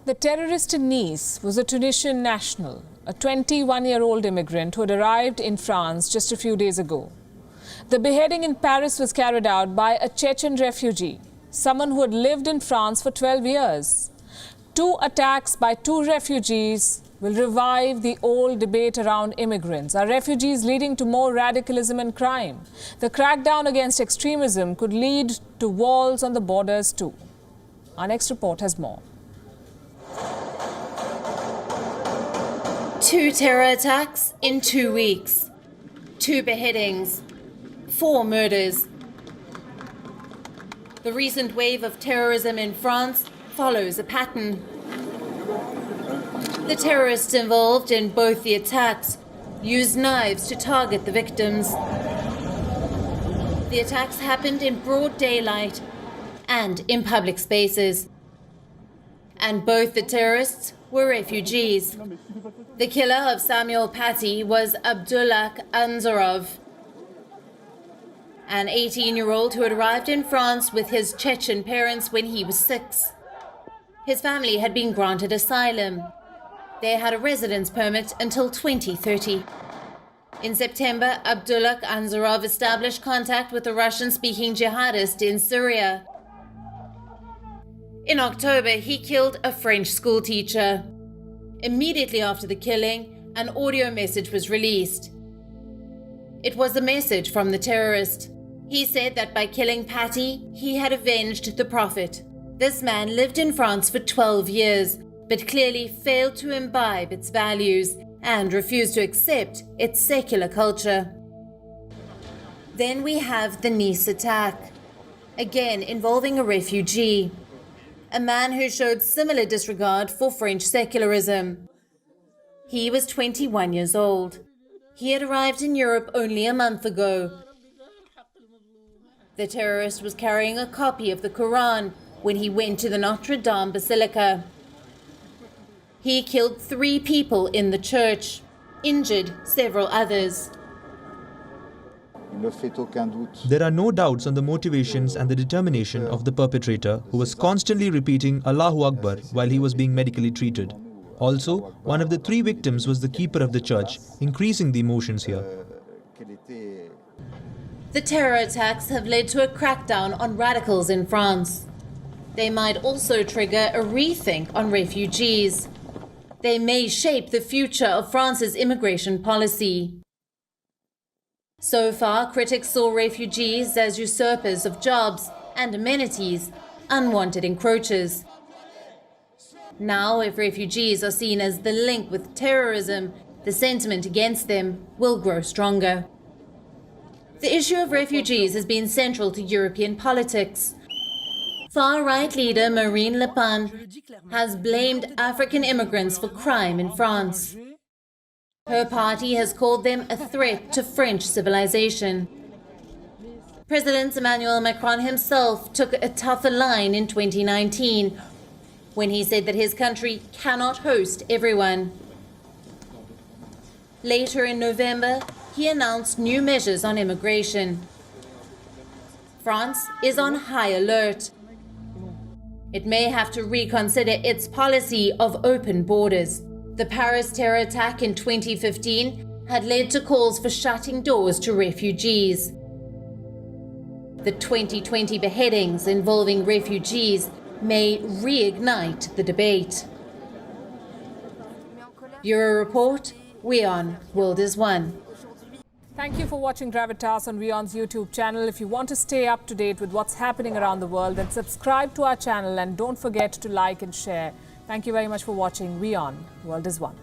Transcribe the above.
The terrorist in Nice was a Tunisian national, a 21-year-old immigrant who had arrived in France just a few days ago. The beheading in Paris was carried out by a Chechen refugee, someone who had lived in France for 12 years. Two attacks by two refugees will revive the old debate around immigrants. Are refugees leading to more radicalism and crime? The crackdown against extremism could lead to walls on the borders too. Our next report has more. Two terror attacks in 2 weeks, 2 beheadings, 4 murders. The recent wave of terrorism in France follows a pattern. The terrorists involved in both the attacks used knives to target the victims. The attacks happened in broad daylight and in public spaces. And both the terrorists were refugees. The killer of Samuel Paty was Abdullah Anzarov, an 18-year-old who had arrived in France with his Chechen parents when he was 6. His family had been granted asylum. They had a residence permit until 2030. In September, Abdullah Anzarov established contact with a Russian-speaking jihadist in Syria. In October, he killed a French schoolteacher. Immediately after the killing, an audio message was released. It was a message from the terrorist. He said that by killing Paty, he had avenged the Prophet. This man lived in France for 12 years, but clearly failed to imbibe its values and refused to accept its secular culture. Then we have the Nice attack, again involving a refugee, a man who showed similar disregard for French secularism. He was 21 years old. He had arrived in Europe only a month ago. The terrorist was carrying a copy of the Quran when he went to the Notre Dame Basilica. He killed 3 people in the church, injured several others. There are no doubts on the motivations and the determination of the perpetrator, who was constantly repeating Allahu Akbar while he was being medically treated. Also, one of the 3 victims was the keeper of the church, increasing the emotions here. The terror attacks have led to a crackdown on radicals in France. They might also trigger a rethink on refugees. They may shape the future of France's immigration policy. So far, critics saw refugees as usurpers of jobs and amenities, unwanted encroachers. Now, if refugees are seen as the link with terrorism, the sentiment against them will grow stronger. The issue of refugees has been central to European politics. Far-right leader Marine Le Pen has blamed African immigrants for crime in France. Her party has called them a threat to French civilization. President Emmanuel Macron himself took a tougher line in 2019 when he said that his country cannot host everyone. Later in November, he announced new measures on immigration. France is on high alert. It may have to reconsider its policy of open borders. The Paris terror attack in 2015 had led to calls for shutting doors to refugees. The 2020 beheadings involving refugees may reignite the debate. Bureau Report, WION, World is One. Thank you for watching Gravitas on WION's YouTube channel. If you want to stay up to date with what's happening around the world, then subscribe to our channel and don't forget to like and share. Thank you very much for watching WION, World is One.